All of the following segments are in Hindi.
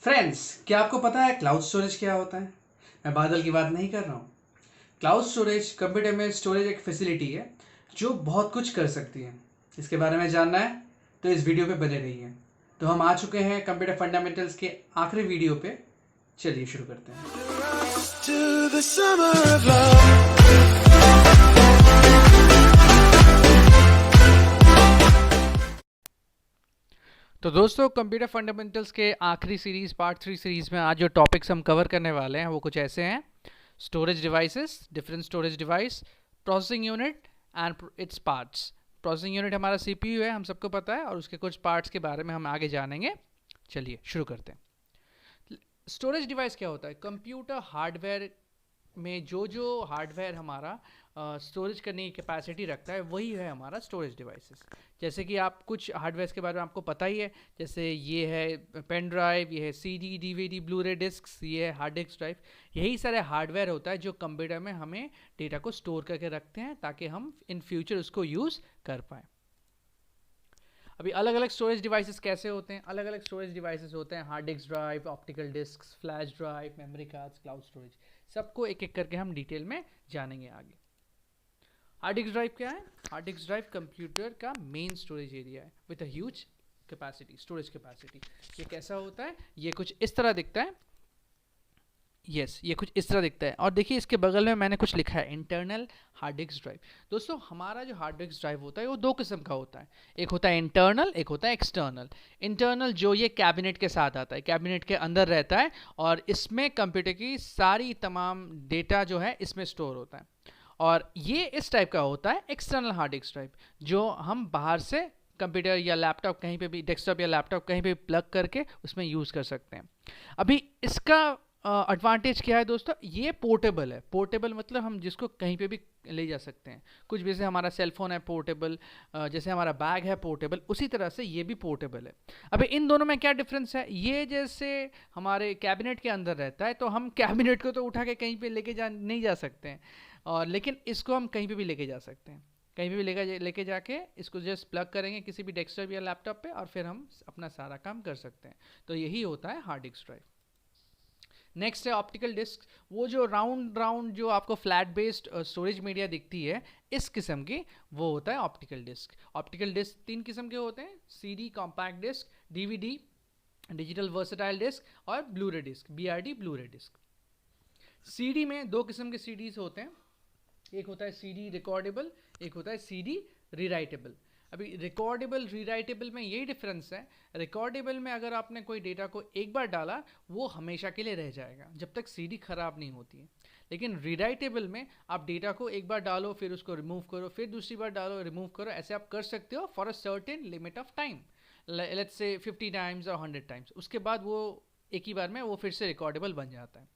फ्रेंड्स, क्या आपको पता है क्लाउड स्टोरेज क्या होता है? मैं बादल की बात नहीं कर रहा हूँ। क्लाउड स्टोरेज कंप्यूटर में स्टोरेज एक फैसिलिटी है जो बहुत कुछ कर सकती है। इसके बारे में जानना है तो इस वीडियो पे बने रहिए। तो हम आ चुके हैं कंप्यूटर फंडामेंटल्स के आखिरी वीडियो पे। चलिए शुरू करते हैं। To the summer of love. तो दोस्तों कंप्यूटर फंडामेंटल्स के आखिरी सीरीज पार्ट 3 सीरीज में आज जो टॉपिक्स हम कवर करने वाले हैं वो कुछ ऐसे हैं: storage devices, different storage device, processing unit and its parts. Processing unit हमारा सीपीयू है, हम सबको पता है, और उसके कुछ पार्ट्स के बारे में हम आगे जानेंगे। चलिए शुरू करते हैं। स्टोरेज डिवाइस क्या होता है? कंप्यूटर हार्डवेयर में जो हार्डवेयर हमारा स्टोरेज करने की कैपेसिटी रखता है वही है हमारा स्टोरेज डिवाइसेस। जैसे कि आप कुछ हार्डवेयर के बारे में आपको पता ही है, जैसे ये है पेन ड्राइव, ये है सीडी डीवीडी ब्लूरे डिस्क्स, ये है हार्ड डिस्क ड्राइव। यही सारे हार्डवेयर होता है जो कंप्यूटर में हमें डेटा को स्टोर करके रखते हैं ताकि हम इन फ्यूचर उसको यूज़ कर पाएँ। अभी अलग अलग स्टोरेज डिवाइसेस कैसे होते हैं? अलग अलग स्टोरेज डिवाइसेस होते हैं: hard disk drive, optical disk, flash drive, memory cards, cloud storage. सबको एक एक करके हम डिटेल में जानेंगे आगे। हार्ड डिस्क ड्राइव क्या है? हार्ड डिस्क ड्राइव कंप्यूटर का मेन स्टोरेज एरिया है with a huge capacity, storage capacity. ये कैसा होता है? ये कुछ इस तरह दिखता है। ये कुछ इस तरह दिखता है। और देखिए इसके बगल में मैंने कुछ लिखा है, इंटरनल हार्ड डिस्क ड्राइव। दोस्तों हमारा जो हार्ड डिस्क ड्राइव होता है वो दो किस्म का होता है, एक होता है इंटरनल, एक होता है एक्सटर्नल। इंटरनल जो ये कैबिनेट के साथ आता है, कैबिनेट के अंदर रहता है, और इसमें कंप्यूटर की सारी तमाम डेटा जो है इसमें स्टोर होता है। और ये इस टाइप का होता है एक्सटर्नल हार्ड डिस्क ड्राइव, जो हम बाहर से कंप्यूटर या लैपटॉप कहीं पे भी, डेस्कटॉप या लैपटॉप कहीं पे प्लग करके उसमें यूज़ कर सकते हैं। अभी इसका एडवांटेज क्या है दोस्तों? ये पोर्टेबल है। पोर्टेबल मतलब हम जिसको कहीं पे भी ले जा सकते हैं। कुछ भी जैसे हमारा सेल फोन है पोर्टेबल, जैसे हमारा बैग है पोर्टेबल, उसी तरह से ये भी पोर्टेबल है। अबे इन दोनों में क्या डिफरेंस है? ये जैसे हमारे कैबिनेट के अंदर रहता है तो हम कैबिनेट को तो उठा के कहीं पे लेके जा नहीं जा सकते हैं, और लेकिन इसको हम कहीं पे भी लेके जा सकते हैं। कहीं पे भी लेके जाके इसको जस्ट प्लग करेंगे किसी भी डेस्कटॉप या लैपटॉप पे, और फिर हम अपना सारा काम कर सकते हैं। तो यही होता है हार्ड डिस्क ड्राइव। नेक्स्ट है ऑप्टिकल डिस्क। वो जो राउंड राउंड जो आपको फ्लैट बेस्ड स्टोरेज मीडिया दिखती है इस किस्म की, वो होता है ऑप्टिकल डिस्क। ऑप्टिकल डिस्क तीन किस्म के होते हैं: CD compact disc, DVD digital versatile disc, और Blu-ray disc, BRD Blu-ray disc. CD में दो किस्म के सीडीज होते हैं, एक होता है सीडी रिकॉर्डेबल, एक होता है सीडी रीराइटेबल। अभी रिकॉर्डेबल रीराइटेबल में यही डिफरेंस है। रिकॉर्डेबल में अगर आपने कोई डेटा को एक बार डाला वो हमेशा के लिए रह जाएगा जब तक सीडी खराब नहीं होती है। लेकिन रीराइटेबल में आप डेटा को एक बार डालो, फिर उसको रिमूव करो, फिर दूसरी बार डालो, रिमूव करो, ऐसे आप कर सकते हो for a certain limit of time, let's say 50 times और 100 टाइम्स। उसके बाद वो एक ही बार में वो फिर से रिकॉर्डेबल बन जाता है।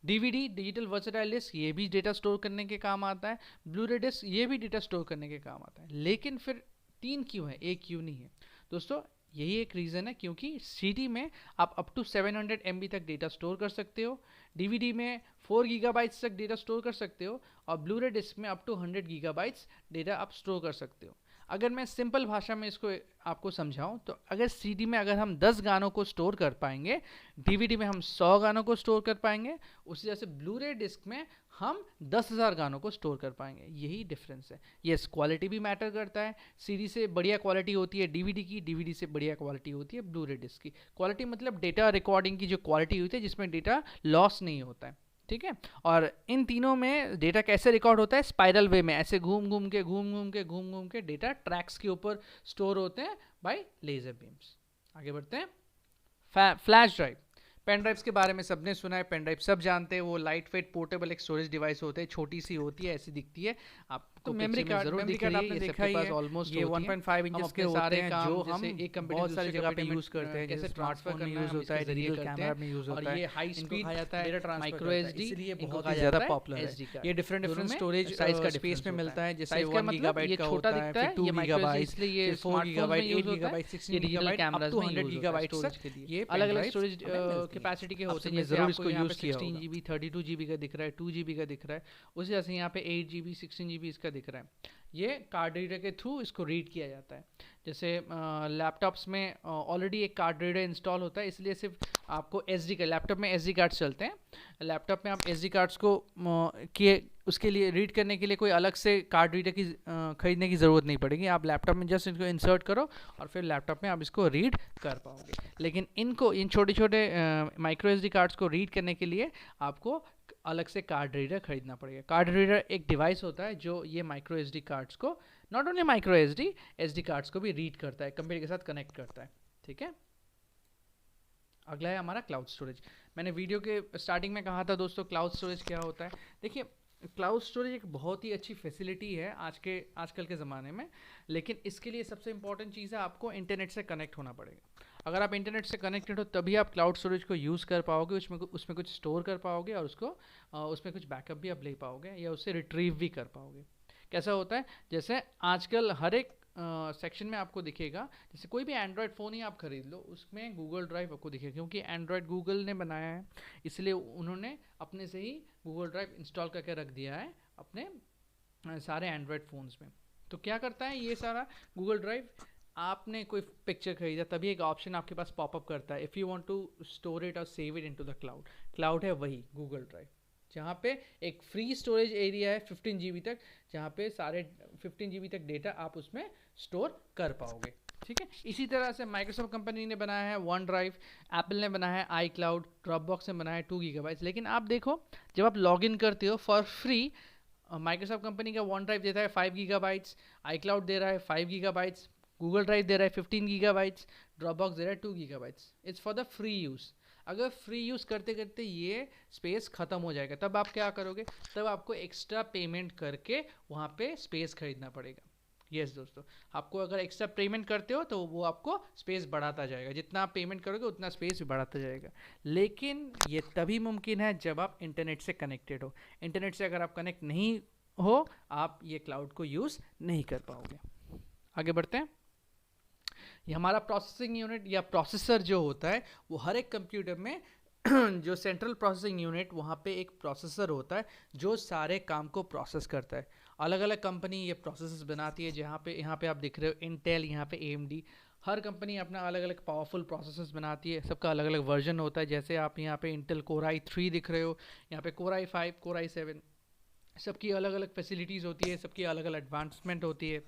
डीवीडी डिजिटल वर्सेटाइल डिस्क, ये भी डेटा स्टोर करने के काम आता है। ब्लूरे डिस्क, ये भी डेटा स्टोर करने के काम आता है। लेकिन फिर तीन क्यों है, एक क्यों नहीं है? दोस्तों यही एक रीज़न है, क्योंकि सीडी में आप अप टू 700 MB तक डेटा स्टोर कर सकते हो, डीवीडी में 4 गीगाबाइट्स तक डेटा स्टोर कर सकते हो, और ब्लूरे डिस्क में अप टू 100 गीगाबाइट्स डेटा आप स्टोर कर सकते हो। अगर मैं सिंपल भाषा में इसको आपको समझाऊं तो अगर सीडी में अगर हम 10 गानों को स्टोर कर पाएंगे, डीवीडी में हम 100 गानों को स्टोर कर पाएंगे, उसी जैसे ब्लूरे डिस्क में हम 10,000 गानों को स्टोर कर पाएंगे। यही डिफरेंस है। यस, क्वालिटी भी मैटर करता है। सीडी से बढ़िया क्वालिटी होती है डीवीडी की, डीवीडी से बढ़िया क्वालिटी होती है ब्लूरे डिस्क की। क्वालिटी मतलब डेटा रिकॉर्डिंग की जो क्वालिटी होती है जिसमें डेटा लॉस नहीं होता है, ठीक है। और इन तीनों में डेटा कैसे रिकॉर्ड होता है? स्पाइरल वे में, ऐसे घूम घूम के डेटा ट्रैक्स के ऊपर स्टोर होते हैं बाय लेजर बीम्स। आगे बढ़ते हैं। Flash drive. पेन ड्राइव्स के बारे में सबने सुना है, पेन ड्राइव सब जानते हैं। वो लाइट वेट पोर्टेबल एक स्टोरेज डिवाइस होते हैं, छोटी सी होती है, ऐसी दिखती है। आपको मेमोरी कार्ड आपने देखा ही है, ऑलमोस्ट ये 1.5 इंचेस के सारे हैं जो हम एक कंप्यूटर बहुत सारी जगह पे यूज करते हैं, कैसे ट्रांसफर में यूज होता है, डिजिटल कैमरा में यूज होता है, ये हाई इनको स्पीड कहा जाता है डेटा ट्रांसफर माइक्रो एसडी, इसलिए इनको बहुत कहा ही जाता ज्यादा है पॉपुलर SD है। कार्ड। ये डिफरेंट दोनों में स्टोरेज साइज का स्पेस डिफरेंस में होता मिलता है, जैसे साइज का 1 मतलब गीगाबाइट ये का छोटा होता है, दिखता है, फिर 2 ये माइक्रो गीगाबाइट, इसलिए ये फिर 4 स्मार्टफोन में गीगाबाइट, यूज 8 होता है, गीगाबाइट, ये 16 digital gigabyte, up cameras to में 100 यूज होता है गीगाबाइट स्टोरेज तक के लिए। ये अलग अलग पेन स्टोरेज ड्राइव्स कैपेसिटी के होते हैं, आपने जैसे जरूर आपको इसको यहाँ यूज पे किया 16 होगा। GB 32 GB का दिख रहा है, 2 GB का दिख रहा है, उसी जैसे यहाँ पे 8 GB 16 GB इसका दिख रहा है, ये कार्ड रीडर के थ्रू इसको रीड किया जाता है। जैसे लैपटॉप्स में ऑलरेडी एक कार्ड रीडर इंस्टॉल होता है, इसलिए सिर्फ आपको SD का, लैपटॉप में SD कार्ड्स चलते हैं, लैपटॉप में आप SD कार्ड्स को उसके लिए रीड करने के लिए कोई अलग से कार्ड रीडर की खरीदने की ज़रूरत नहीं पड़ेगी। आप लैपटॉप में जस्ट इनको इंसर्ट करो और फिर लैपटॉप में आप इसको रीड कर पाओगे। लेकिन इन छोटे छोटे माइक्रो SD कार्ड्स को रीड करने के लिए आपको अलग से कार्ड रीडर खरीदना पड़ेगा। कार्ड रीडर एक डिवाइस होता है जो ये माइक्रो SD कार्ड्स को, not only micro SD cards को भी रीड करता है, कंप्यूटर के साथ कनेक्ट करता है। ठीक है, अगला है हमारा क्लाउड स्टोरेज। मैंने वीडियो के स्टार्टिंग में कहा था दोस्तों क्लाउड स्टोरेज क्या होता है। देखिए, क्लाउड स्टोरेज एक बहुत ही अच्छी फैसिलिटी है आजकल के ज़माने में, लेकिन इसके लिए सबसे इंपॉर्टेंट चीज़ है आपको इंटरनेट से कनेक्ट होना पड़ेगा। अगर आप इंटरनेट से कनेक्टेड हो तभी आप क्लाउड स्टोरेज को यूज़ कर पाओगे, उसमें कुछ स्टोर कर पाओगे और उसमें कुछ बैकअप भी आप ले पाओगे या उससे रिट्रीव भी कर पाओगे। कैसा होता है, जैसे आजकल हर एक सेक्शन में आपको दिखेगा, जैसे कोई भी एंड्रॉयड फ़ोन ही आप खरीद लो उसमें गूगल ड्राइव आपको दिखेगा, क्योंकि एंड्रॉयड गूगल ने बनाया है, इसलिए उन्होंने अपने से ही गूगल ड्राइव इंस्टॉल करके रख दिया है अपने सारे एंड्रॉयड फ़ोन्स में। तो क्या करता है ये सारा गूगल ड्राइव, आपने कोई पिक्चर खरीदा तभी एक ऑप्शन आपके पास पॉपअप करता है, if you want to store it और save it into the cloud. Cloud है वही गूगल ड्राइव, जहाँ पे एक फ्री स्टोरेज एरिया है 15 GB तक, जहाँ पे सारे 15 GB तक डेटा आप उसमें स्टोर कर पाओगे। ठीक है, इसी तरह से माइक्रोसॉफ्ट कंपनी ने बनाया है वन ड्राइव, एप्पल ने बनाया है iCloud, ड्रॉपबॉक्स ने बनाया है 2 GB। लेकिन आप देखो जब आप लॉग इन करते हो फॉर फ्री, माइक्रोसॉफ्ट कंपनी का वन ड्राइव देता है 5 GB, iCloud दे रहा है 5 GB, गूगल ड्राइव दे रहा है 15 GB, ड्रॉपबॉक्स दे रहा है 2 GB। It's for the free use. अगर फ्री यूज़ करते करते ये स्पेस ख़त्म हो जाएगा तब आप क्या करोगे, तब आपको एक्स्ट्रा पेमेंट करके वहाँ पे स्पेस खरीदना पड़ेगा। यस दोस्तों, आपको अगर एक्स्ट्रा पेमेंट करते हो तो वो आपको स्पेस बढ़ाता जाएगा, जितना आप पेमेंट करोगे उतना स्पेस भी बढ़ाता जाएगा। लेकिन ये तभी मुमकिन है जब आप इंटरनेट से कनेक्टेड हो। इंटरनेट से अगर आप कनेक्ट नहीं हो, आप ये क्लाउड को यूज़ नहीं कर पाओगे। आगे बढ़ते हैं। ये हमारा प्रोसेसिंग यूनिट या प्रोसेसर जो होता है वो हर एक कंप्यूटर में जो सेंट्रल प्रोसेसिंग यूनिट, वहाँ पे एक प्रोसेसर होता है जो सारे काम को प्रोसेस करता है। अलग अलग कंपनी ये प्रोसेसर्स बनाती है, यहाँ पे आप दिख रहे हो इंटेल, यहाँ पे AMD, हर कंपनी अपना अलग अलग पावरफुल प्रोसेसर्स बनाती है, सबका अलग अलग वर्जन होता है। जैसे आप यहाँ पे इंटेल Core i3 दिख रहे हो, यहाँ पे Core i5, Core i7, सबकी अलग अलग फैसिलिटीज़ होती है, सबकी अलग अलग एडवांसमेंट होती है।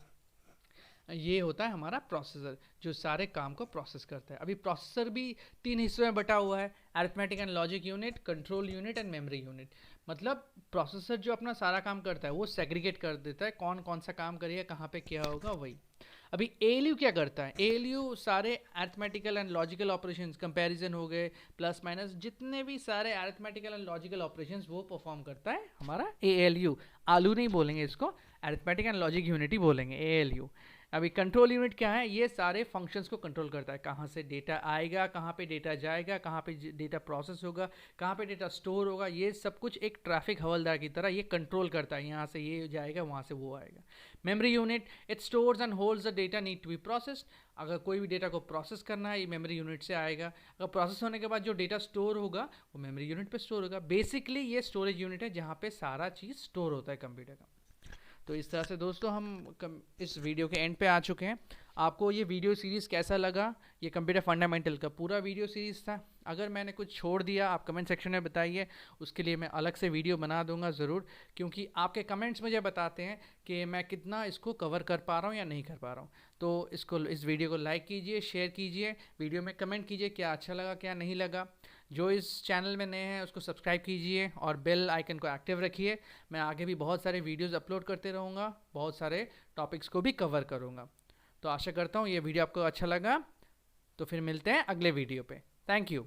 ये होता है हमारा प्रोसेसर जो सारे काम को प्रोसेस करता है। अभी प्रोसेसर भी 3 हिस्सों में बटा हुआ है, arithmetic and logic unit, control unit and memory unit. मतलब प्रोसेसर जो अपना सारा काम करता है वो सेग्रीगेट कर देता है, कौन कौन सा काम करिए, कहाँ पे क्या होगा वही। अभी ALU क्या करता है, ALU सारे arithmetical and logical operations, comparison हो गए, प्लस माइनस, जितने भी सारे अरिथमेटिकल एंड लॉजिकल ऑपरेशंस वो परफॉर्म करता है हमारा ALU। आलू नहीं बोलेंगे इसको, अरिथमेटिक एंड लॉजिक यूनिट ही बोलेंगे, ALU। अभी कंट्रोल यूनिट क्या है, ये सारे फंक्शंस को कंट्रोल करता है, कहाँ से डेटा आएगा, कहाँ पे डेटा जाएगा, कहाँ पे डेटा प्रोसेस होगा, कहाँ पे डेटा स्टोर होगा, ये सब कुछ एक ट्रैफिक हवलदार की तरह ये कंट्रोल करता है। यहाँ से ये जाएगा, वहाँ से वो आएगा। Memory unit, it stores and holds the data need to be processed. अगर कोई भी डेटा को प्रोसेस करना है, ये मेमोरी यूनिट से आएगा। अगर प्रोसेस होने के बाद जो डेटा स्टोर होगा वो मेमोरी यूनिट पे स्टोर होगा। बेसिकली ये स्टोरेज यूनिट है जहाँ पे सारा चीज़ स्टोर होता है कंप्यूटर का। तो इस तरह से दोस्तों हम इस वीडियो के एंड पे आ चुके हैं। आपको ये वीडियो सीरीज़ कैसा लगा, ये कंप्यूटर फंडामेंटल का पूरा वीडियो सीरीज़ था। अगर मैंने कुछ छोड़ दिया आप कमेंट सेक्शन में बताइए, उसके लिए मैं अलग से वीडियो बना दूंगा ज़रूर, क्योंकि आपके कमेंट्स मुझे बताते हैं कि मैं कितना इसको कवर कर पा रहा हूँ या नहीं कर पा रहा हूँ। तो इस वीडियो को लाइक कीजिए, शेयर कीजिए, वीडियो में कमेंट कीजिए क्या अच्छा लगा क्या नहीं लगा। जो इस चैनल में नए हैं उसको सब्सक्राइब कीजिए और बेल आइकन को एक्टिव रखिए। मैं आगे भी बहुत सारे वीडियोस अपलोड करते रहूँगा, बहुत सारे टॉपिक्स को भी कवर करूँगा। तो आशा करता हूँ ये वीडियो आपको अच्छा लगा। तो फिर मिलते हैं अगले वीडियो पे। Thank you.